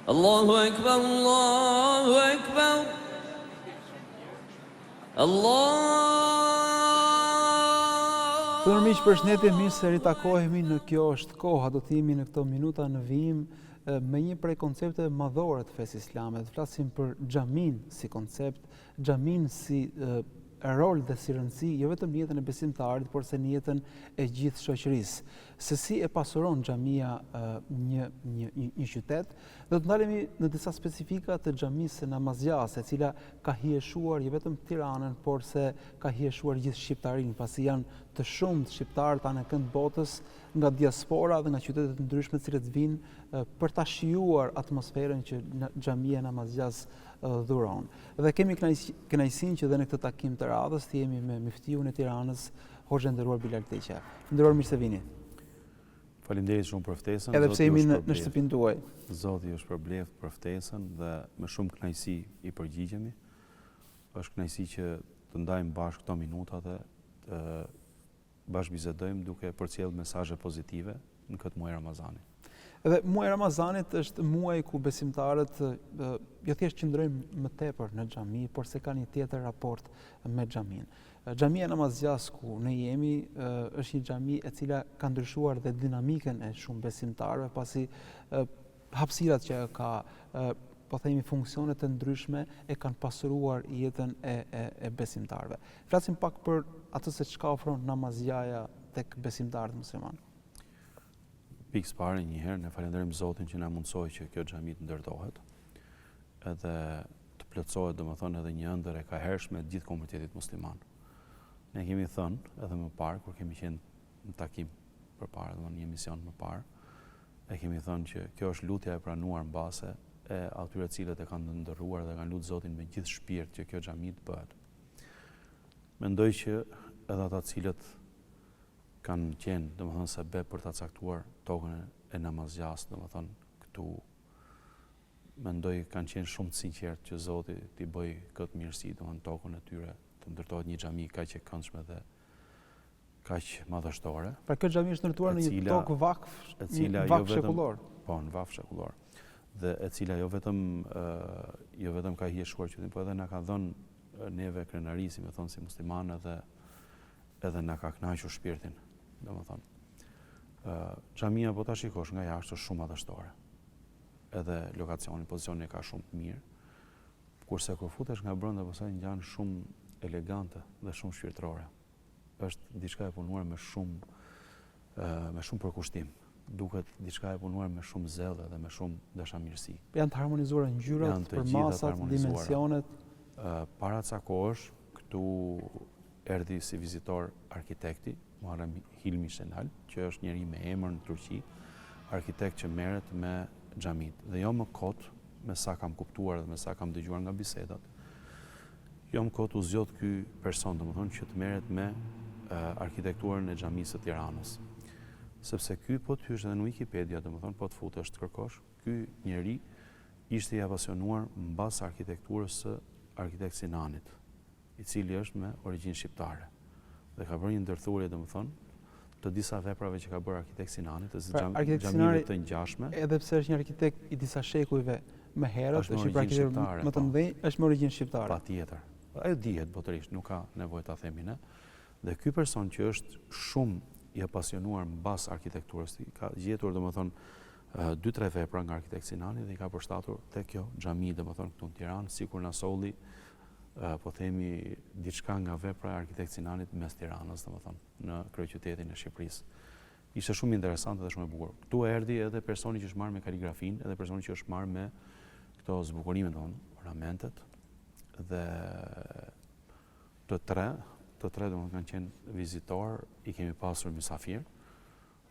Allahu Ekber, Allahu Ekber. Të nërmiq, përshëndetje, mirë se ritakohemi në Kjo është koha, do të jemi në këto minuta në vijim me një prej koncepteve madhore të fesë islame. Të flasim për xhamin si koncept, xhamin si rol dhe si rëndësi, jo vetëm në jetën e besimtarit, por se në jetën e gjithë shoqërisë. Se si e pasuron xhamia një qytet, do të ndalemi në disa specifika të xhamisë namazgjase, e cila ka hijeshuar jo vetëm Tiranën, por se ka hijeshuar gjithë shqiptarinë, pasi janë të shumtë shqiptarë të anëkënd botës nga diaspora dhe nga qytetet të ndryshme të cilët vinë për ta shijuar atmosferën që xhamia namazgjas dhuron. Dhe kemi kënaqësinë që dhe në këtë takim të radhës të jemi me muftiun e Tiranës, Hoxha nderuar Bilal Teqa. Nderuar, mirë se vini. Faleminderit shumë për ftesën. Edhe pse jemi në shtëpinë tuaj. Zoti ju shpërbleft për ftesën dhe me shumë kënaqësi i përgjigjemi. Është kënaqësi që të ndajmë bashkë këto minuta dhe të bashkëbisedojmë duke përcjellë mesazhe pozitive në këtë muaj Ramazani. Edhe muaji Ramazanit është muaj ku besimtarët jo thjesht qëndrojnë më tepër në xhami, por se kanë një tjetër raport me xhamin. Xhamia namazgjas ku ne jemi është një xhami e cila ka ndryshuar dhe dinamikën e shumë besimtarëve, pasi hapësirat që ka, po themi funksionet të ndryshme e kanë pasuruar jetën e besimtarëve. Flasim pak për atë se çka ofron namazgjaja tek besimtarët musliman. Pikës pare njëherë, ne falenderojmë Zotin që na mundsoi që kjo xhami të ndërtohet edhe të plotësohet, domethënë, edhe një ëndër e kahershme të gjithë komunitetit musliman. Ne kemi thënë edhe më parë, kur kemi qenë në takim përpara, domethënë një emision më parë, e kemi thënë që kjo është lutja e pranuar mbase e atyre të cilët e kanë ndërruar dhe kanë lutur Zotin me gjithë shpirt që kjo xhami të bëhet. Mendoj që edhe ata të cilët kanë qenë, domethënë, sebeb për ta caktuar tokën e namazgjas, domethënë, këtu mendoj kanë qenë shumë të sinqertë që Zoti t'i bëj këtë mirësi, domethënë tokën e tyre të ndërtohet një xhami kaq e këndshme dhe kaq madhështore. Pra kjo xhami është ndërtuar në një tokë vakf, një vakf shekullor. Po, në vakf shekullor. Dhe e cila jo vetëm ka hijeshuar qytetin, po edhe na ka dhënë neve krenarisë, me thonë, si muslimanë, edhe na ka kënaqur shpirtin, domethënë. Xhamia, po ta shikosh nga jashtë, është shumë madhështore. Edhe lokacioni, pozicioni ka shumë të mirë, kurse kur futesh nga brenda, pastaj ngjan shumë elegante dhe shumë shpirtërore. Është diçka e punuar me shumë përkushtim. Duket diçka e punuar me shumë zell dhe me shumë dashamirësi. Janë të harmonizuara ngjyrat, përmasat, dimensionet. Para ca kohësh këtu erdhi si vizitor arkitekti Muharrem Hilmi Shenal, që është njeri me emër në Turqi, arkitekt që merret me xhamit. Dhe jo më kot, me sa kam kuptuar dhe me sa kam dëgjuar nga bisedat, jo më kot u zgjodh ky person, domethënë, që të merret me arkitekturën e xhamisë së Tiranës. Sepse ky, po të hyesh edhe në Wikipedia, domethënë, po të futesh të kërkosh, ky njeri ishte i apasionuar mbas arkitekturës së arkitekt Sinanit, i cili është me origjinë shqiptare. Dhe ka bërë një ndërthurje, domethënë, të disa veprave që ka bërë arkitekt Sinani, të xhamive të ngjashme. Edhe pse është një arkitekt i disa shekujve më herët, është një arkitekt më të mëdhenj, është me origjinë shqiptare. Patjetër. Ajo dihet botërisht, nuk ka nevojë ta themi ne. Dhe ky person që është shumë i apasionuar mbas arkitekturës, ka gjetur, domethënë, 2-3 vepra nga arkitekt Sinani dhe i ka përshtatur tek kjo xhami, domethënë, këtu në Tiranë, sikur na solli po themi diçka nga vepra e arkitekt Sinanit mes Tiranës, domethënë, në kryeqytetin e Shqipërisë. Ishte shumë interesante dhe shumë e bukur. Ktu erdhi edhe personi që është marrë me kaligrafinë, edhe personi që është marrë me këto zbukurimet, ornamentet, dhe të tre domethënë kanë qenë vizitor, i kemi pasur mysafir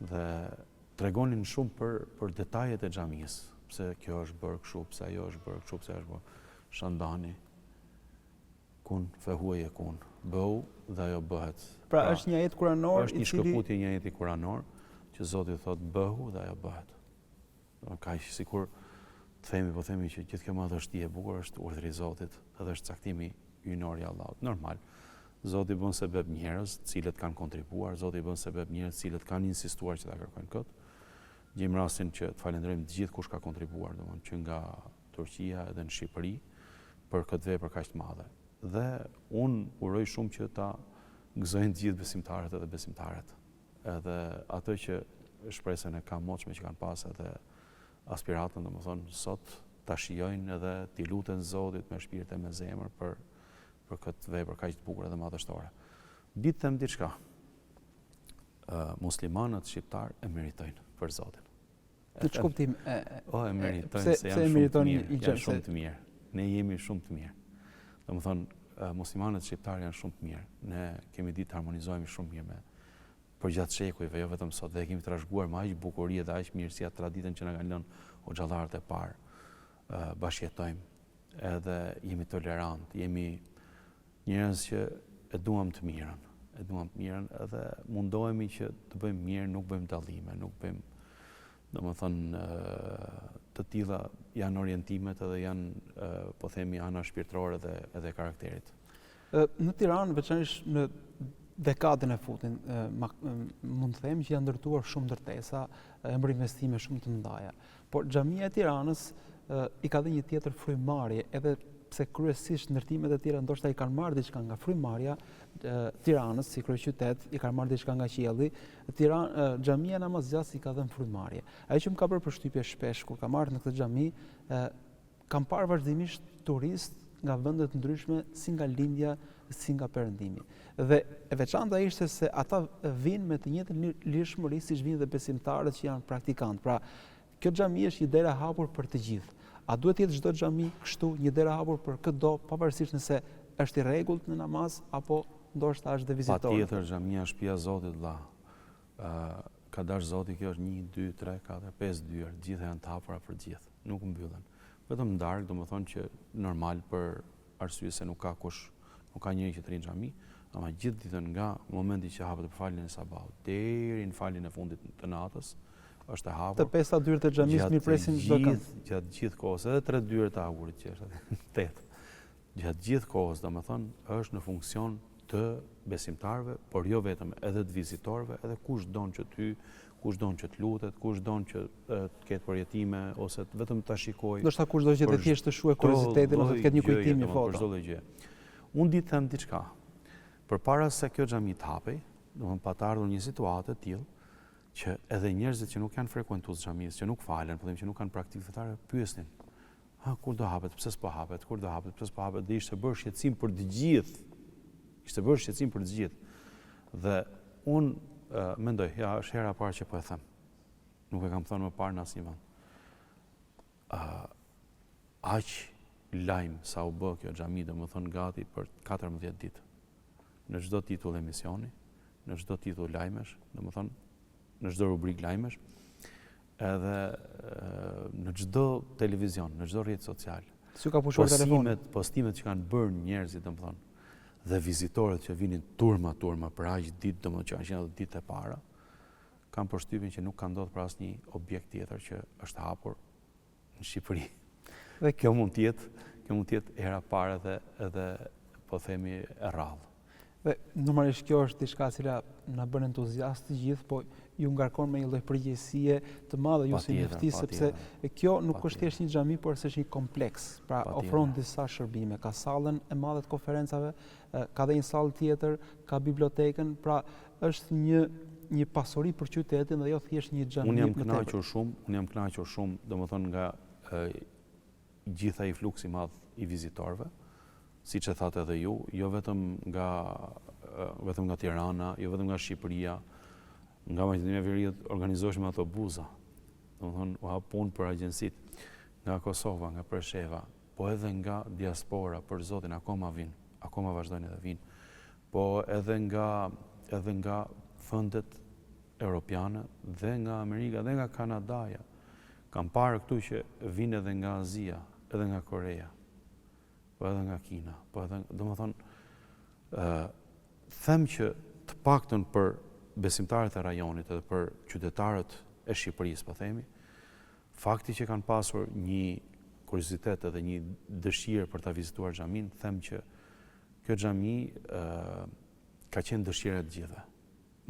dhe tregonin shumë për detajet e xhamisë, pse kjo është bërë kështu, pse ajo është bërë kështu, pse është bërë shandani. Kun fehuaj e kun, bëu dhe ajo bëhet. Pra është një ajet kuranor, është një shkëputje një ajeti kuranor që Zoti thotë bëhu dhe ajo bëhet. Kaq sikur po themi që gjithë kjo madhështi e bukur është urdhri i Zotit, edhe është caktimi hyjnor i Allahut. Normal. Zoti bën sebeb njerëz të cilët kanë kontribuar, Zoti bën sebeb njerëz të cilët kanë insistuar që ta kërkojnë këtë. gjejmë rastin që të falenderojmë të gjithë kush ka kontribuar, domethënë që nga Turqia edhe në Shqipëri për këtë vepër kaq të madhe. Dhe unë uroj shumë që ta gëzojnë të gjithë besimtarët edhe besimtaret. Edhe ato që shpresën e kamotshme që kanë pas edhe aspiratën, domethënë sot ta shijojnë edhe t'i luten Zotit me shpirt e me zemër për këtë vepër kaq të bukur dhe madhështore. Ditë them diçka. Muslimanët shqiptar e meritojnë për Zotin. Në çfarë kuptim? E meritojnë se janë shumë të mirë. Ne jemi shumë të mirë. Domethënë muslimanët shqiptar janë shumë të mirë. Ne kemi ditë të harmonizohemi shumë mirë për gjatë shekujve, jo vetëm sot, dhe kemi trashëguar me aq bukuri dhe aq mirësi traditën që na kanë lënë hoxhallarët e parë. Bashkëjetojmë, edhe jemi tolerant, jemi njerëz që e duam të mirën. Edhe mundohemi që të bëjmë mirë, nuk bëjmë dallime, nuk bëjmë, domethënë, të tilla janë orientimet edhe janë, po themi, ana shpirtërore edhe karakterit. Në Tiranë, veçanërisht në dekadën e fundit, mund të them që janë ndërtuar shumë ndërtesa, ëmbër investime shumë të mëdha. Por xhamia e Tiranës i ka dhënë një tjetër frymarrje, edhe pse kryesisht ndërtimet e tjera ndoshta i kanë marrë diçka nga frymarrja Tiranës si kryeqytet, i kanë marrë diçka nga qielli. Xhamia e Namazgjas i ka dhënë frymarrje. Ajo që më ka bërë përshtypje shpesh kur kam marrë në këtë xhami, kam parë vazhdimisht turistë nga vende të ndryshme, si nga lindja, si nga perëndimi. Dhe e veçanta ishte se ata vinë me të njëjtën lirshmëri siç vinë dhe besimtarët që janë praktikantë. Pra, kjo xhami është një derë e hapur për të gjithë. A duhet të jetë çdo xhami kështu, një derë e hapur për çdo, pavarësisht nëse është i rregullt në namaz apo ndoshta është dhe vizitor? Patjetër, xhamia është shtëpia e Zotit, vëlla. Ka dash Zoti, kjo është 1, 2, 3, 4, 5 dyert, gjithë janë të hapura për gjithë, nuk mbyllen. Vetëm ndark, domethënë që normal për arsye se nuk ka njëri që të rinë xhami, ama gjithë ditën nga momenti që hapet për faljen e sabahut deri në faljen e fundit të natës është e hapur. Të 5 dyert e xhamisë mirëpresin çdo kënd. Gjatë gjithë kohës, edhe 3 dyert e agurit që është 8. Gjatë gjithë kohës, domethënë, është në funksion të besimtarëve, por jo vetëm, edhe të vizitorëve, edhe kush don që ty, kush don që të lutet, kush don që të ketë përjetime ose vetëm ta shikojë. Ndoshta kush do që të thjesht të shuhë kuriozitetin ose të ketë një kujtim një foto. Për çdo gjë. Unë di të them diçka. Përpara se kjo xhami të hapej, domethënë pa të ardhur një situatë e tillë që edhe njerëzit që nuk janë frekuentues xhamisë, që nuk falen, po them që nuk kanë praktikë fetare, pyesnin: kur do hapet? Pse s'po hapet? Kur do hapet? Pse s'po hapet? Dhe ishte bërë shqetësim për të gjithë. Ishte bërë shqetësim për të gjithë. Dhe unë mendoj, ja, është hera e parë që po e them. Nuk e kam thënë më parë në asnjë vend. Aq lajm sa u bë kjo xhami, domethënë gati për 14 ditë. Në çdo titull emisioni, në çdo titull lajmesh, domethënë në çdo rubrik lajmesh, edhe në çdo televizion, në çdo rrjet social. Si ka pushuar telefoni? Postimet që kanë bërë njerëzit, domethënë, dhe vizitorët që vinin turma për aq ditë, domethënë që kanë qenë ditë e para, kanë përshtypjen që nuk ka ndodhur për asnjë objekt tjetër që është hapur në Shqipëri. Dhe kjo mund të jetë era parë edhe po themi e rrallë. Dhe normalisht kjo është diçka e cila na bën entuziast të gjithë, po ju ngarkon me një lloj përgjegjësie të madhe ju si njofti, sepse kjo nuk është thjesht një xhami, por është një kompleks. Pra ofron disa shërbime, ka sallën e madhe të konferencave, ka dhe një sallë tjetër, ka bibliotekën, pra është një pasuri për qytetin dhe jo thjesht një xhami. Unë jam kënaqur shumë, domethënë nga gjitha i fluksi i madh i vizitorëve, siç e thatë edhe ju, jo vetëm nga Tirana, jo vetëm nga Shqipëria, nga Maqedonia e Veriut organizoheshin autobusa. Domethënë u hap punë për agjencitë nga Kosova, nga Presheva, po edhe nga diaspora, për Zotin akoma vinë, akoma vazhdojnë edhe vinë. Po edhe nga vendet europiane dhe nga Amerika dhe nga Kanadaja. Kam parë këtu që vinë edhe nga Azia, edhe nga Korea, po edhe nga Kina, po edhe, domethënë, them që të paktën për besimtarët e rajonit edhe për qytetarët e Shqipërisë, po themi, fakti që kanë pasur një kuriozitet edhe një dëshirë për ta vizituar xhamin, them që kjo xhami ka qenë dëshira e të gjithëve.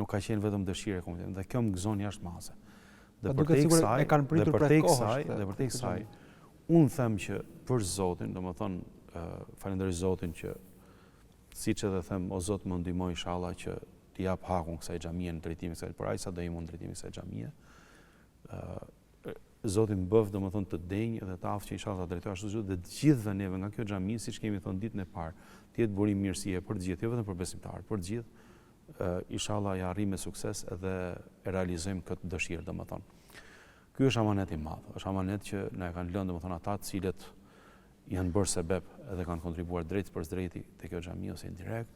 Nuk ka qenë vetëm dëshira e komunitetit, dhe kjo më gëzon jashtë mase. Dhe duket sikur e kanë pritur prej kohësh. Dhe për te kësaj, unë them që për Zotin, domethënë falenderoj Zotin që siç edhe them, o Zot më ndihmoj inshallah që t'i jap hakun kësaj xhamie në drejtimin e kësaj, por ai sa do i mund drejtimin e kësaj xhamie. Zoti më bëf domethënë të denj dhe të aftë që inshallah ta drejtoj ashtu dhe të gjithëve neve nga kjo xhami, siç kemi thënë ditën e parë, të jetë burim mirësie për të gjithë, jo vetëm për besimtarët, për të gjithë. Inshallah ja arrijmë me sukses edhe e realizojmë këtë dëshirë domethënë. Ky është amanet i madh, është amanet që na e kanë lënë domethënë ata të cilët janë bërë sebeb edhe kanë kontribuar drejt për drejti te kjo xhami ose indirekt.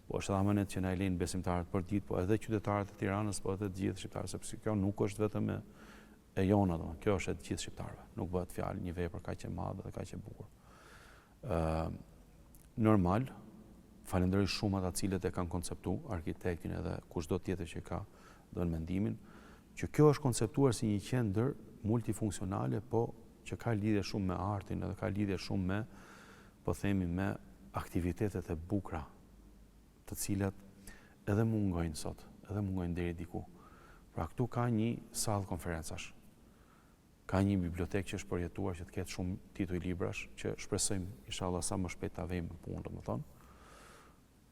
Po është amanet që na e lejnë besimtarët për ditë, po edhe qytetarët e Tiranës, po edhe të gjithë shqiptarët, sepse kjo nuk është vetëm e jona, domethënë kjo është e të gjithë shqiptarëve. Nuk bëhet fjalë një vepër kaq e madhe dhe kaq e bukur. Normal, falenderoj shumë ata cilët e kanë konceptuar, arkitektin edhe kushdo tjetër që ka dhënë mendimin, që kjo është konceptuar si një qendër multifunksionale, po që ka lidhje shumë me artin edhe ka lidhje shumë me, po themi, me aktivitetet e bukura, të cilat edhe mungojnë sot, edhe mungojnë deri diku. Pra këtu ka një sallë konferencash, ka një bibliotekë që është përjetuar që të ketë shumë tituj librash, që shpresojmë inshallah sa më shpejt ta vëmë në punë, domethënë.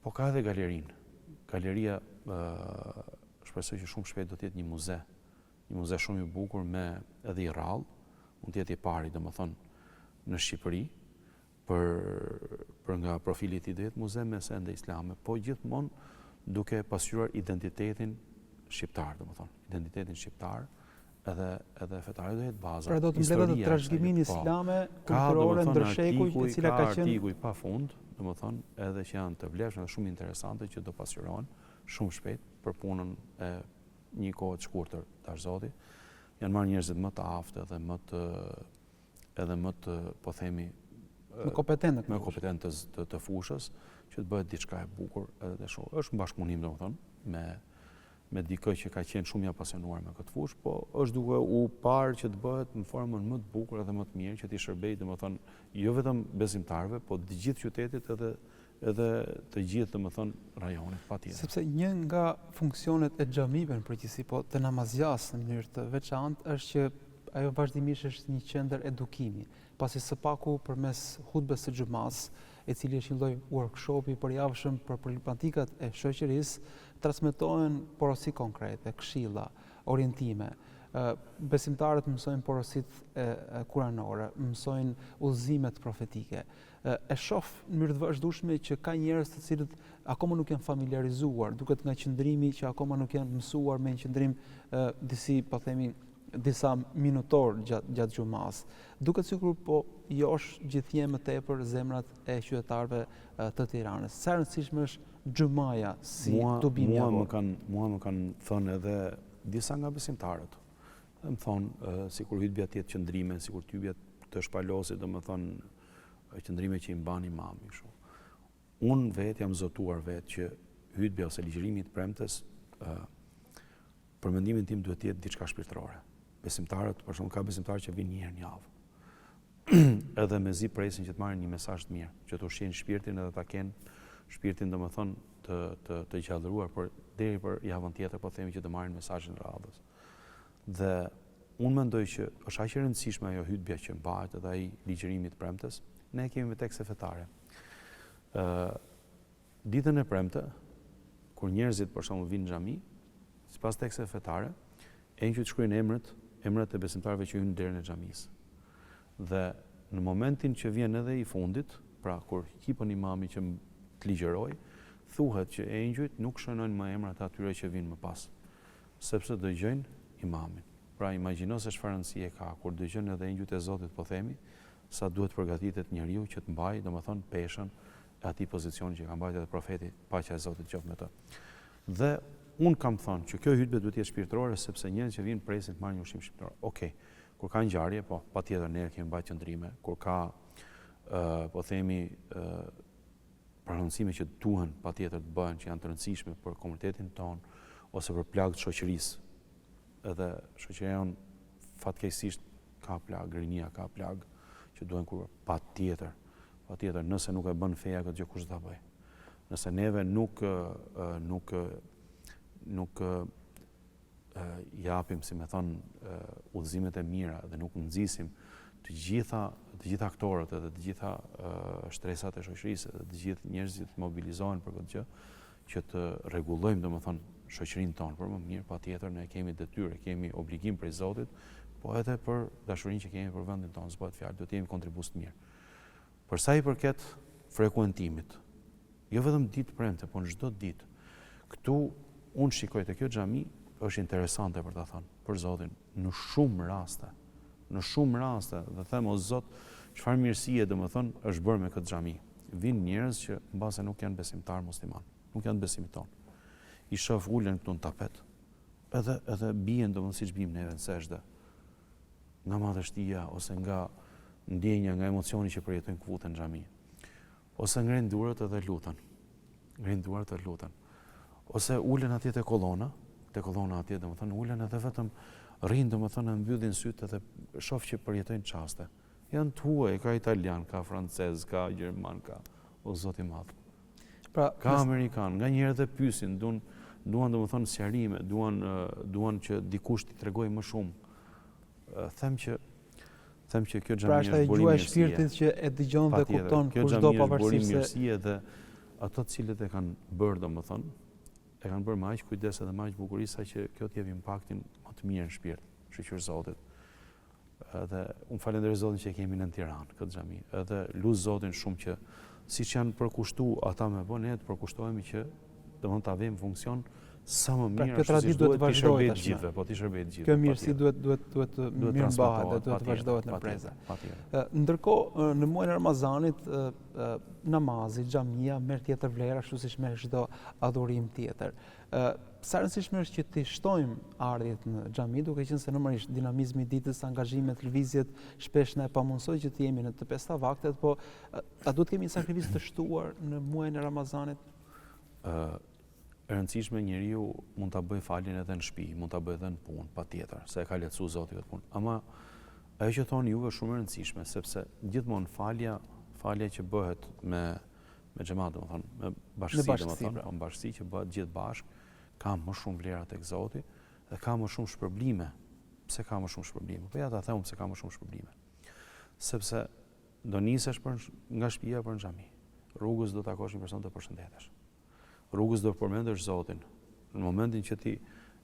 Po ka edhe galerinë. Galeria shpresoj që shumë shpejt do të jetë një muze shumë i bukur me edhe i rrallë, mund të jetë i pari domethënë në Shqipëri, për nga profili i tij do jetë muze me sende islame, po gjithmonë duke pasqyruar identitetin shqiptar, domethënë, identitetin shqiptar, edhe fetare do jetë baza. Pra do të mbledhet të trashëgimin islame kulturore ndër shekuj, e cila ka qenë artikuj pafund, domethënë, edhe që janë të vlefshme dhe shumë interesante që do pasqyrohen shumë shpejt për punën e një kohë të shkurtër tash Zoti. Janë marrë njerëzit më të aftë edhe më të po themi më kompetentë të fushës, që të bëhet diçka e bukur edhe shumë. Është një bashkëpunim domethënë me dikë që ka qenë shumë i apasionuar me këtë fushë, po është duke u parë që të bëhet në formën më të bukur edhe më të mirë, që t'i shërbejë domethënë jo vetëm besimtarëve, po të gjithë qytetit edhe të gjithë domethënë rajonit patjetër. Sepse një nga funksionet e xhamive në përgjithësi, po të namazjas në mënyrë të veçantë është që ajo vazhdimisht është një qendër edukimi. Pasi së paku përmes hutbes së xumas, e cili është një lloj workshopi përjavshëm për problematikat e shoqërisë, transmetohen porosi konkrete, këshilla, orientime. Besimtarët mësojnë porositë kuranore, mësojnë udhëzimet profetike. E shoh në mënyrë të vazhdueshme që ka njerëz të cilët akoma nuk janë familiarizuar, duket nga qëndrimi që akoma nuk janë mësuar me një qëndrim disa minutor gjatë xumas. Duket sikur po josh gjithnjë më tepër zemrat e qytetarëve të Tiranës. Sa e rëndësishme është xhumaja si tubim i javor. Mua më kanë thënë edhe disa nga besimtarët. Më thonë sikur hutbja të jetë qëndrime, sikur hutbja të shpalosit, domethënë qëndrime që i mban imami kështu. Unë vetë jam zotuar vetë që hutbja ose ligjërimi i premtes për mendimin tim duhet të jetë diçka shpirtërore. Besimtarët, për shembull, ka besimtarë që vinë një herë në javë. Edhe mezi presin që të marrin një mesazh të mirë, që të ushqejnë shpirtin edhe ta kenë shpirtin domethënë të gjallëruar për deri për javën tjetër, po themi që të marrin mesazhin e radhës. Dhe unë mendoj që është aq e rëndësishme ajo hutbja që mbahet edhe ai ligjërimi i premtes. Ne kemi me tekste fetare. Ditën e premte, kur njerëzit për shembull vinë në xhami, sipas teksteve fetare, që të shkruajnë emrat e besimtarëve që hyjnë në derën e xhamisë. Dhe në momentin që vjen edhe i fundit, pra kur hipën imami që të ligjëroj, thuhet që engjëjt nuk shënojnë më emrat atyre që vinë më pas, sepse dëgjojnë imamin. Pra imagjino se çfarë rëndësie ka kur dëgjojnë edhe engjëjt e Zotit, po themi, sa duhet përgatitet njeriu që të mbajë, domethënë, peshën e atij pozicioni që ka mbajtur edhe profeti, paqja e Zotit qoftë me të. Dhe unë kam thënë që kjo hutbë duhet të jetë shpirtërore sepse njerëzit që vinë presin të marrin një ushqim shpirtëror. Okej. Kur ka ngjarje, po patjetër ne kemi mbajtur qëndrime. Kur ka po themi pranësime që duhen patjetër të bëhen, që janë të rëndësishme për komunitetin ton ose për plagët shoqërisë. Edhe shoqëria jon fatkeqësisht ka plagë, rinia ka plagë që duhen kur patjetër. Patjetër nëse nuk e bën feja këtë gjë kush do ta bëj. Nëse neve nuk japim, si me thonë, udhëzimet e mira dhe nuk nxisim të gjitha aktorët edhe të gjitha shtresat e shoqërisë dhe të gjithë njerëzit të mobilizohen për këtë gjë, që të rregullojmë domethënë shoqërinë tonë për më mirë, patjetër ne kemi detyrë, kemi obligim prej Zotit, po edhe për dashurinë që kemi për vendin tonë, s'bëhet fjalë, do të jemi kontribues të mirë. Për sa i përket frekuentimit, jo vetëm ditë premte, por çdo ditë. Këtu unë shikoj te kjo xhami është interesante për ta thënë, për Zotin, në shumë raste, dhe them o Zot, çfarë mirësie domethënë është bërë me këtë xhami. Vinë njerëz që mbase nuk janë besimtar musliman, nuk janë besimit tonë. I shoh ulen këtu në tapet, edhe bien domethënë siç bim neve në sejdë, nga madhështia ose nga ndjenja, nga emocioni që përjetojnë kvutë në xhami. Ose ngrenë duart edhe lutën. Ose ulen atje te kolona atje domethënë ulen edhe vetëm rrinë domethënë mbyllin sytë edhe shoh që përjetojnë çaste. Janë të huaj, ka italian, ka francez, ka gjerman, ka o Zoti i madh. Pra, ka amerikan, nga njerë dhe pyesin, duan domethënë sqarime, duan që dikush t'i tregojë më shumë. Them që kjo xhami është burim mirësie. Pra është gjua e shpirtit që e dëgjon dhe kupton kushdo pavarësisht se mirësie dhe ato të cilët e kanë bërë domethënë, e kanë bërë me aq kujdes edhe me aq bukuri sa që kjo të jep impaktin më të mirë në shpirt, shqyr Zotit. Edhe unë falenderoj Zotin që e kemi në Tiranë këtë xhami. Edhe lut Zotin shumë që siç janë përkushtuar ata me bën, ne të përkushtohemi që domethënë ta vëmë funksion sa më mirë, ashtu si duhet të shërbejë të gjithëve, po të shërbejë të gjithëve. Kjo mirësi duhet mirëmbahet dhe duhet të vazhdohet në preze. Ndërkohë në muajin e Ramazanit namazi, xhamia merr tjetër vlerë ashtu siç merr çdo adhurim tjetër. Sa rëndësishme është që të shtojmë ardhjet në xhami, duke qenë se normalisht dinamizmi i ditës, angazhimet, lëvizjet shpesh na pamundsoj që të jemi në të pesta vaktet, po a duhet kemi një sakrificë të shtuar në muajin e Ramazanit? E rëndësishme njeriu mund ta bëj faljen edhe në shtëpi, mund ta bëj edhe në punë, patjetër, se e ka lehtësuar Zoti këtë punë. Ama ajo që thoni juve është shumë e rëndësishme, sepse gjithmonë falja që bëhet me xhamat, domethënë, me bashkësi, domethënë, po bashkësi që bëhet gjithë bashkë, ka më shumë vlera tek Zoti dhe ka më shumë shpërblime. Pse ka më shumë shpërblime? Po ja ta them pse ka më shumë shpërblime. Sepse do nisesh nga shtëpia për në xhami. Rrugës do takosh një person të përshëndetesh. Rrugës do përmendesh Zotin. Në momentin që ti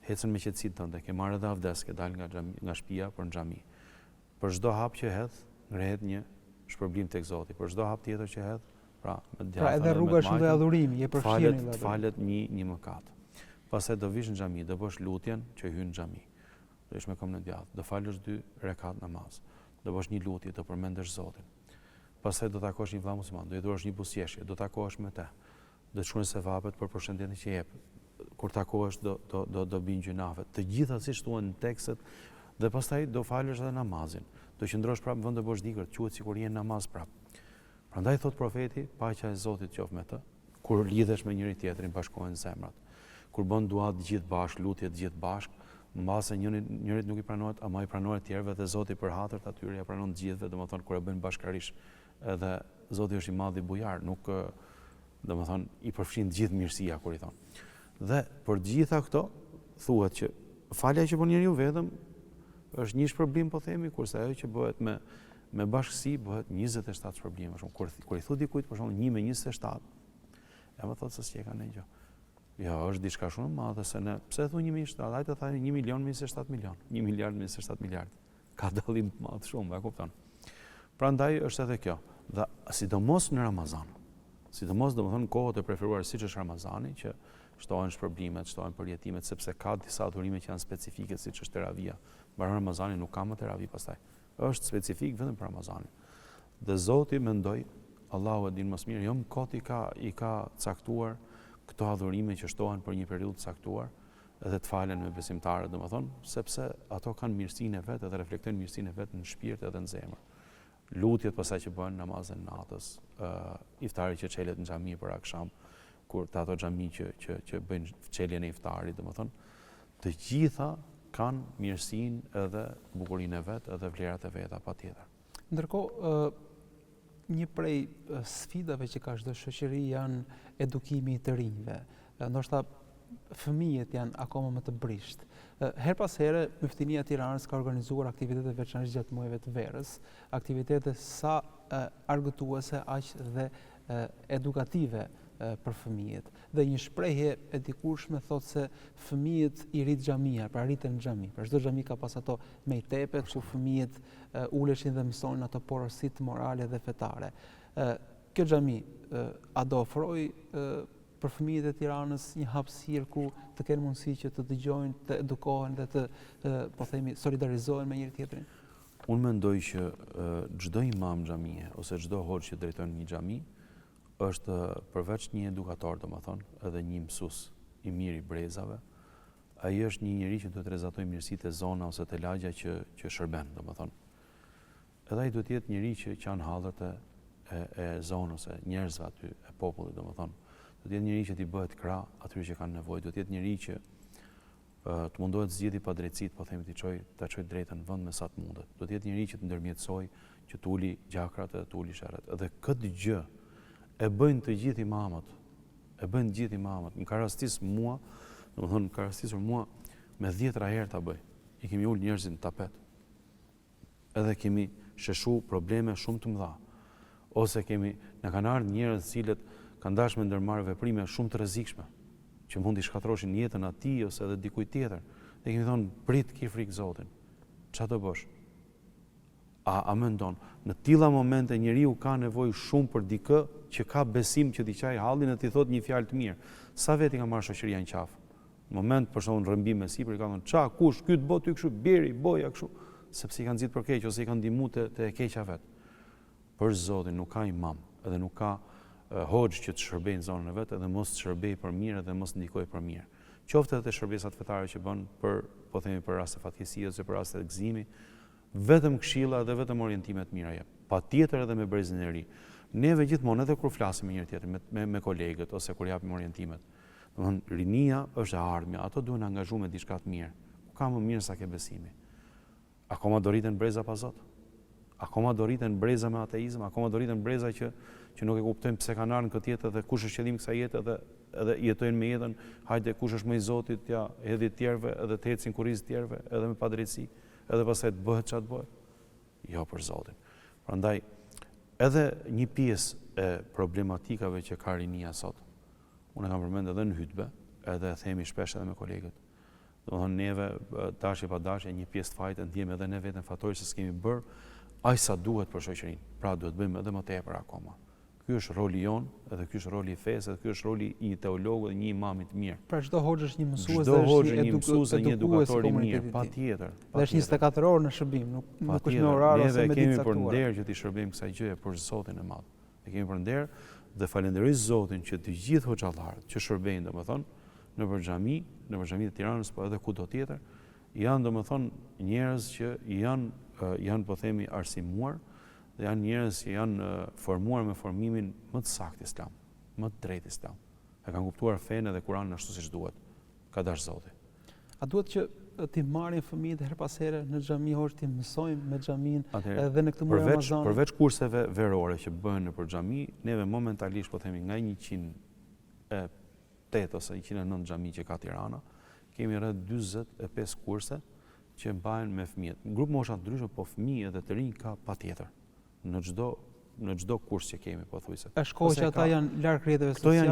ecën me qetësinë tënde, ke marrë edhe avdes, ke dalë nga shtëpia për në xhami. Për çdo hap që hedh, ngrehet një shpërblim tek Zoti. Për çdo hap tjetër që hedh, pra me djathtë. Pra edhe rruga është një adhurimi, je përfshirë. Falet një mëkat. Pastaj do vish në xhami, do bësh lutjen që hyn në xhami. Do ish me këmbë në djathtë, do falësh 2 rekat namaz. Do bësh një lutje, do përmendesh Zotin. Pastaj do takosh një vëlla musliman, do i dhurosh një buzëqeshje, do takohesh me të. Do të shkruajnë sevapet për përshëndetjen që jep. Kur takohesh do bin gjunafet. Të gjitha siç thuan në tekstet dhe pastaj do falësh edhe namazin. Do qëndrosh prapë në vend të bosh dikër, quhet sikur je në namaz prapë. Prandaj thot profeti, paqja e Zotit qoftë me të. Kur lidhesh me njëri tjetrin, bashkohen zemrat. Kur bën dua të gjithë bashkë, lutje të gjithë bashkë, mbase njërit nuk i pranohet, ama i pranohet tjerëve dhe Zoti për hatërt atyre ja pranon të gjithëve, domethënë kur e bëjnë bashkërisht. Edhe Zoti është i madh i bujar, nuk domethënë i përfshin të gjithë mirësia kur i thon. Dhe për të gjitha këto thuhet që falja që bën njeriu vetëm është një shpërblim, po themi, kurse ajo që bëhet me bashkësi bëhet 27 shpërblime. Kur i thu dikujt për shembull 1 me 27, ja më thotë se s'e kanë gjë. Jo, është diçka shumë e madhe se ne pse thu 1.7, hajtë të thani 1 milion me 27 milion, 1 miliard me 27 miliard. Ka dallim të madh shumë, e kupton. Prandaj është edhe kjo. Dhe sidomos në Ramazan. Sidomos domethënë kohët e preferuara siç është Ramazani, që shtohen shpërblimet, shtohen përjetimet, sepse ka disa adhurime që janë specifike, siç është teravia. Mbaron Ramazani nuk ka më teravi pastaj. Është specifik vetëm për Ramazanin. Dhe Zoti mendoi, Allahu e din më së miri, jo kot i ka caktuar këto adhurime që shtohen për një periudhë të caktuar edhe të falen me besimtarët, domethënë, sepse ato kanë mirësinë e vet edhe reflektojnë mirësinë e vet në shpirt edhe në zemër. Lutjet pasaj që bëhen namazën natës, iftari që çelet në xhami për akşam, kur ato xhami që bëjnë çeljen e iftarit, domethënë, të gjitha kanë mirësinë edhe bukurinë e vet, edhe vlerat e veta patjetër. Ndërkohë, një prej sfidave që ka çdo shoqëri janë edukimi i të rinjve. Ndoshta fëmijët janë akoma më të brisht. Her pas here, Myftënia e Tiranës ka organizuar aktivitete veçanërisht gjatë muajve të verës, aktivitete sa argëtuese aq dhe edukative për fëmijët. Dhe një shprehje e dikurshme thotë se fëmijët i rrit xhamia, pra rriten në xhami. Pra çdo xhami ka pas ato mejtepet ku fëmijët uleshin dhe mësonin ato porositë morale dhe fetare. Kjo xhami a do ofroj për fëmijët e Tiranës një hapësirë ku të kenë mundësi që të dëgjojnë, të edukohen dhe të po themi solidarizohen me njëri tjetrin? Unë mendoj që çdo imam xhamie ose çdo hoxh që drejton një xhami është përveç një edukator, domethënë, edhe një mësues i mirë i brezave. Ai është një njerëz që duhet të rezatojë mirësitë e zona ose të lagja që shërben, domethënë. Edhe ai duhet të jetë njerëz që janë hallët e zonës, e njerëzve aty, e popullit, domethënë. Do të jetë njëri që t'i bëhet krah atyre që kanë nevojë, do të jetë njëri që të mundohet zgjidhji pa drejtësitë, po themi ta çojë drejtën në vend me sa të mundet. Do të jetë njëri që të ndërmjetësoj, që të uli gjakrat dhe të uli sherrat. Dhe këtë gjë e bëjnë të gjithë imamët. Më ka rastisur mua, domethënë ka rastisur mua me 10 herë ta bëj. I kemi ul njerëzit në tapet. Edhe kemi sheshu probleme shumë të mëdha. Ose na kanë ardhur njerëz të cilët kanë dashur me ndërmarrë veprime shumë të rrezikshme, që mund t'i shkatërroshin jetën atij ose edhe dikujt tjetër. Dhe kemi thonë, prit, ki frikë Zotin. Çfarë do bësh? A mendon, në tilla momente njeriu ka nevojë shumë për dikë që ka besim që t'i qaj hallin e t'i thot një fjalë të mirë. Sa veti ka marrë shoqëria në qafë? Në moment për shkakun rrëmbim me sipër, ka thonë, "Ça, kush, ky të bë ty kështu, bjeri, boja kështu", sepse i kanë nxitur për keq ose i kanë ndihmuar te e keqja vet. Për Zotin nuk ka imam, edhe nuk ka hoxh që të shërbejnë në zonën e vet, edhe mos të shërbej për mirë dhe mos ndikoj për mirë. Qoftë edhe shërbesat fetare që bën për, po themi, për raste fatkesie ose për raste gëzimi, vetëm këshilla dhe vetëm orientime të mira jep. Patjetër edhe me brezin e ri. Neve gjithmonë edhe kur flasim me njëri tjetrin, me kolegët ose kur japim orientimet. Domthonë, rinia është e ardhmja, ato duhen angazhuar me diçka të mirë. Ka më mirë sa ke besimi. Akoma do rriten breza pa Zot? Akoma do rriten breza me ateizëm? Akoma do rriten breza që nuk e kuptojnë pse kanë ardhur në këtë jetë dhe kush është qëllimi i kësaj jete edhe jetojnë me jetën, hajde kush është më i Zotit, ja hedhi të tjerëve edhe të ecin kurrizë të tjerëve edhe me padrejtësi, edhe pastaj të bëhet çfarë të bëhet. Jo për Zotin. Prandaj edhe një pjesë e problematikave që ka rinia sot, unë kam përmend edhe në hutbe, edhe themi shpesh edhe me kolegët. Domthonë neve dashje pa dashje, një pjesë të fajit ndjejmë edhe ne veten fatori se s'kemi bërë aq sa duhet për shoqërinë. Pra duhet bëjmë edhe më tepër akoma. Ky është roli jon, edhe ky është roli i fesë, edhe ky është roli i një teologu dhe një imami të mirë. Pra çdo hoxh është një mësues dhe është një mësues dhe një edukator i mirë, patjetër. Dhe është 24 orë në shërbim, nuk është në orar ose me ditë kemi caktuar. për nder që t'i shërbejmë kësaj gjëje për Zotin e Madh. Ne kemi për nder dhe falenderoj Zotin që të gjithë hoxhallarët që shërbejnë, domethënë, nëpër xhami, nëpër xhamitë e Tiranës, po edhe kudo tjetër, janë domethënë njerëz që janë po themi arsimuar dhe janë njerëz që janë formuar me formimin më të saktë islam, më të drejtë islam. E kanë kuptuar fenë dhe Kur'anin ashtu siç duhet. Ka dash Zoti. A duhet që ti marrin fëmijët her pas here në xhami hoxh ti mësojmë me xhamin edhe në këtë muaj Ramazan? Përveç kurseve verore që bëhen nëpër xhami, neve momentalisht po themi nga 108 ose 109 xhami që ka Tirana, kemi rreth 45 kurse që mbahen me fëmijët. Në grup mosha të ndryshme, po fëmijë edhe të rinj ka patjetër. Në çdo kurs që kemi, pothuajse. Është kohë që ata janë larg rrjeteve sociale,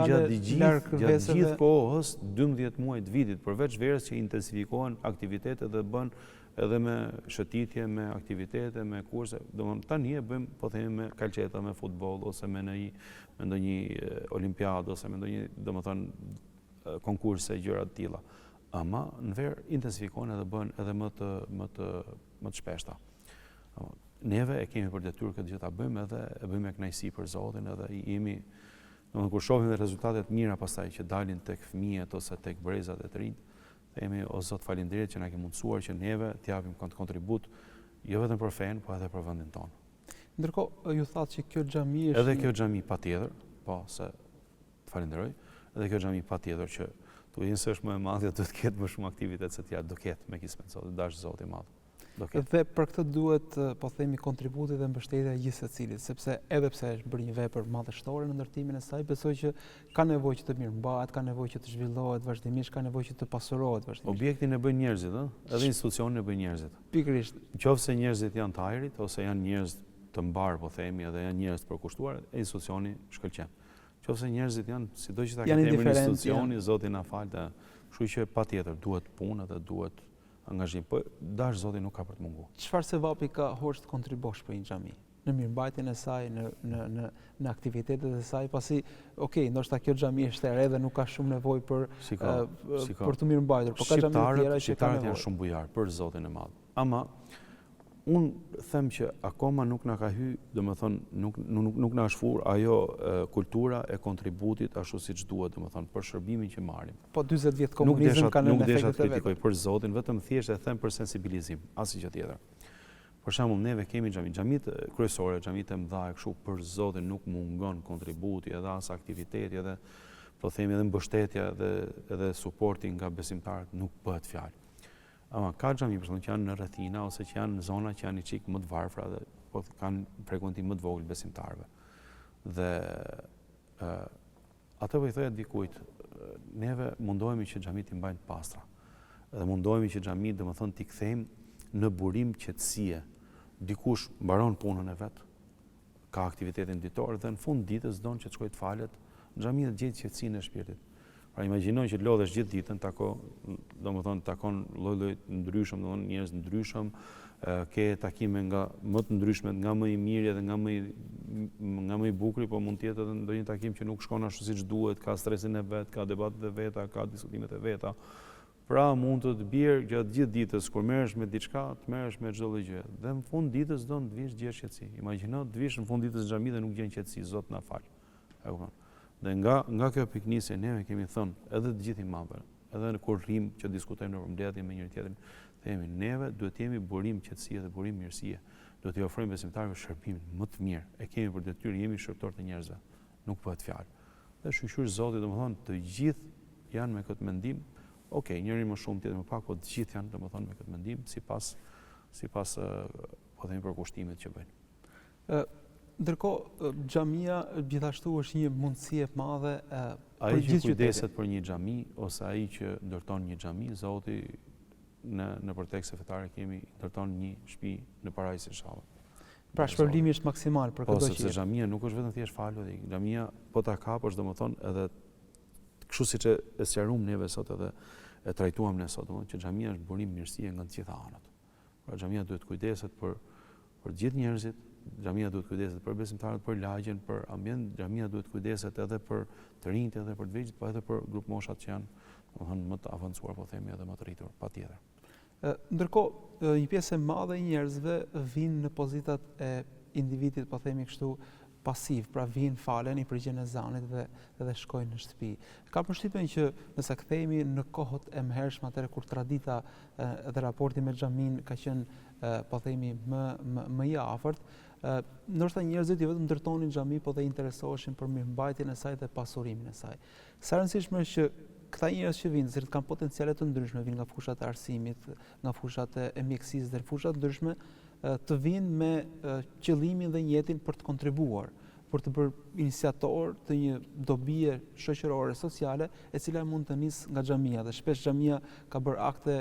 larg gjatë gjithë kohës, 12 muaj të vitit, përveç verës që intensifikohen aktivitetet dhe bën edhe me shëtitje, me aktivitete, me kurse. Domthonë tani e bëjmë, po themi, me kalçeta, me futboll ose me ndonjë olimpiadë ose me ndonjë, domethënë, konkurse gjëra të tilla. Ama në verë intensifikohen edhe bën edhe më të shpeshta. Neve e kemi për detyrë këtë gjë ta bëjmë edhe e bëjmë me kënaqësi për Zotin edhe jemi, domethënë kur shohim rezultatet mira pastaj që dalin tek fëmijët ose tek brezat e të rinj, themi o Zot faleminderit që na ke mundësuar që neve të japim kontribut jo vetëm për fen, po edhe për vendin tonë. Ndërkohë ju thatë që kjo xhami është edhe kjo xhami patjetër, po se të falenderoj, edhe kjo xhami patjetër që tu jenë se është më e madhe, do të ketë më shumë aktivitet se tjerë, do ketë me kismet Zotit, dash Zoti i Madh. Dhe për këtë duhet, po themi, kontributi dhe mbështetja e gjithë secilit, sepse edhe pse është bërë një vepër madhështore në ndërtimin e saj, besoj që ka nevojë që të mirëmbahet, ka nevojë që të zhvillohet vazhdimisht, ka nevojë që të pasurohet vazhdimisht. Objektin e bëjnë njerëzit, edhe institucionin e bëjnë njerëzit. Pikërisht. Qofse njerëzit janë të ajrit ose janë njerëz të mbarë, po themi, edhe janë njerëz të përkushtuar, institucioni shkëlqen. Qofse njerëzit janë, sido që ta ketë emrin institucioni, Zoti na falë, kështu që patjetër duhet punë dhe duhet angazhim, po dash Zoti nuk ka për të mungu. Çfarë sevapi ka hoç të kontribosh për një xhami? Në mirëmbajtjen e saj, në aktivitetet e saj, pasi, ndoshta kjo xhami është e re dhe nuk ka shumë nevojë për të mirëmbajtur, por ka xhami të tjera që kanë shqiptarët janë shumë bujar për Zotin e Madh. Ama unë them që akoma nuk na ka hy, domethënë nuk na është fur ajo kultura e kontributit ashtu siç duhet, domethënë për shërbimin që marrim. Po 40 vjet komunizëm kanë efektet e vet. Nuk desha të kritikoj për Zotin, vetëm thjesht e them për sensibilizim, asgjë tjetër. Për shembull, neve kemi xhamit kryesore, xhamit e mëdha kështu për Zotin nuk mungon kontributi edhe as aktiviteti edhe po themi edhe mbështetja edhe suporti nga besimtarët nuk bëhet fjalë. Ama ka xhami për shembull që janë në rrethina ose që janë në zona që janë një çik më të varfra dhe po kanë frekuentim më të vogël besimtarëve. Dhe atë po i thoya dikujt, neve mundohemi që xhamit i mbajnë të pastra. Dhe mundohemi që xhamit domethënë t'i kthejmë në burim qetësie. Dikush mbaron punën e vet, ka aktivitetin ditor dhe në fund ditës don që të shkojë të falet, xhamia të gjejë qetësinë e shpirtit. Pra imagjinoj që lodhesh gjithë ditën, takon lloj-lloj ndryshëm, domethënë njerëz ndryshëm, ke takime nga më të ndryshmet, nga më i miri dhe nga më i bukuri, po mund të jetë edhe ndonjë takim që nuk shkon ashtu siç duhet, ka stresin e vet, ka debatet e veta, ka diskutimet e veta. Pra mund të bjerë gjatë gjithë ditës, kur merresh me diçka, të merresh me çdo lloj gjë. Dhe në fund ditës do të vish gjesh qetësi. Imagjino të vish në fund ditës në xhami dhe nuk gjen qetësi, Zot na fal. E kupton? Dhe nga kjo piknisje neve kemi thënë edhe të gjithë imamëve, edhe kur rrim që diskutojmë në përmbledhje me njëri tjetrin, themi neve duhet të jemi burim qetësie dhe burim mirësie. Duhet t'i ofrojmë besimtarëve shërbimin më të mirë. E kemi për detyrë, jemi shërptor të njerëzve. Nuk bëhet fjalë. Dhe shqyr Zoti, domethënë të gjithë janë me këtë mendim. Njëri më shumë, tjetër më pak, po të gjithë janë domethënë me këtë mendim sipas po themi përkushtimit që bëjnë. Ndërkohë, xhamia gjithashtu është një mundësi e madhe për gjithë qytetin. Ai që kujdeset për një xhami ose ai që ndërton një xhami, Zoti në përtekste fetare kemi ndërton një shtëpi në parajs inshallah. Pra shpërblimi është maksimal për këtë gjë. Sepse xhamia nuk është vetëm thjesht falë, xhamia po ta kapësh domethënë edhe kështu siç e sqaruam neve sot edhe e trajtuam ne sot, domethënë që xhamia është burim mirësie nga të gjitha anët. Pra xhamia duhet kujdeset për gjithë njerëzit. Xhamia duhet kujdeset për besimtarët, për lagjen, për ambient, xhamia duhet kujdeset edhe për të rinjt, edhe për të vegjël, po edhe për grup moshat që janë, domethënë më të avancuar, po themi, edhe më të rritur, patjetër. Ndërkohë, një pjesë e madhe e njerëzve vinë në pozitat e individit, po themi kështu, pasiv, pra vinë falen i përgjigjen e zanit dhe shkojnë në shtëpi. Ka përshtypjen që nëse kthehemi në kohët e mëhershme, atëherë kur tradita dhe raporti me xhamin ka qenë, po themi, më i afërt, ndoshta njerëzit jo vetëm ndërtonin xhami, po dhe interesoheshin për mirëmbajtjen e saj dhe pasurimin e saj. Sa e rëndësishme është që këta njerëz që vinë, që kanë potenciale të ndryshme, vinë nga fushat e arsimit, nga fushat e mjekësisë dhe fushat të ndryshme, të vinë me qëllimin dhe njetin për të kontribuar, për të bërë iniciator të një dobie shoqërore sociale e cila mund të nisë nga xhamia dhe shpesh xhamia ka bërë akte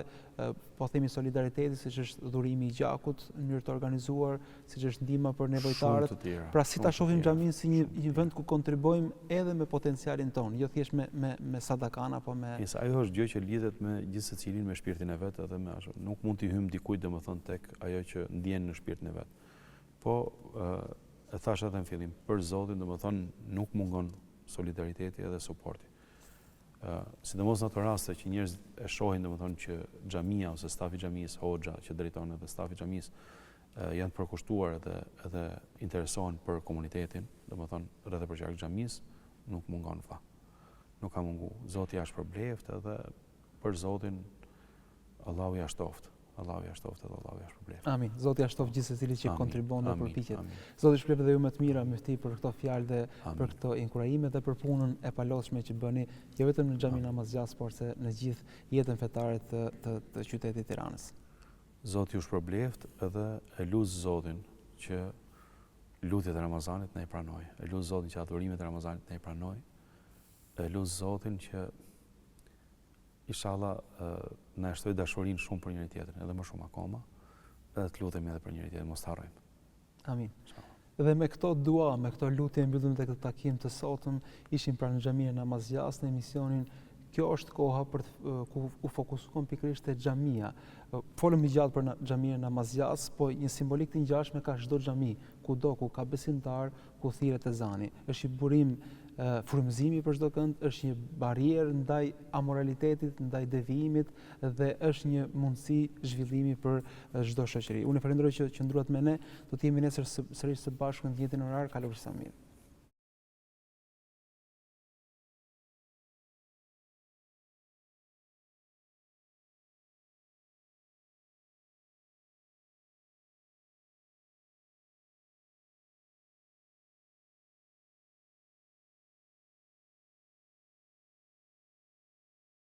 po themi solidariteti, siç është dhurimi i gjakut në mënyrë të organizuar, siç është ndihma për nevojtarët. Pra si ta shohim xhamin si një vend ku kontribuojmë edhe me potencialin ton, jo thjesht me sadakan apo me ajo është gjë që lidhet me gjithë secilin me shpirtin e vet edhe me ashtu. Nuk mund t'i hym dikujt domethënë tek ajo që ndjen në shpirtin e vet. Po e thash edhe në fillim, për Zotin domethënë nuk mungon solidariteti edhe suporti. Sidomos në ato raste që njerëzit e shohin domethënë që xhamia ose stafi i xhamisë, hoxha që drejton edhe stafi i xhamisë janë përkushtuar edhe interesohen për komunitetin, domethënë rreth e përqark xhamisë, nuk mungon fa. Nuk ka mungu. Zoti ja shpërbleft edhe për Zotin Allahu ja shtoft. Allahu ja shtoft edhe Allahu ja shpërbleft. Amin. Zoti ja shtoft gjithë secilit që kontribon dhe përpiqet. Zoti shpëlbeft dhe ju më të mira mufti për këto fjalë dhe për këto inkurajime dhe për punën e palodhshme që bëni jo vetëm në xhamin Namazgjas, por se në gjithë jetën fetare të qytetit Tiranës. Zoti ju shpërbleft edhe e lut Zotin që lutjet e Ramazanit na i pranoj. E lut Zotin që adhurimet e Ramazanit na i pranoj. E lut Zotin që inshallah na shtoj dashurinë shumë për njëri tjetrin, edhe më shumë akoma, edhe të lutemi edhe për njëri tjetrin, mos harrojmë. Amin. Dhe me këto dua, me këto lutje mbyllim tek këtë takim të sotëm, ishim pranë xhamisë Namazjas në emisionin Kjo është koha për ku u fokusuam pikërisht te xhamia. Folëm më gjatë për xhaminë Namazjas, po një simbolik të ngjashme ka çdo xhami, kudo ku ka besimtar, ku thirret ezani. Është një burim frymëzimi për çdo kënd, është një barierë ndaj amoralitetit, ndaj devijimit dhe është një mundësi zhvillimi për çdo shoqëri. Unë falenderoj që qëndruat me ne, do të jemi nesër sërish së bashku në 10:00 orar, kalofshi sa mirë.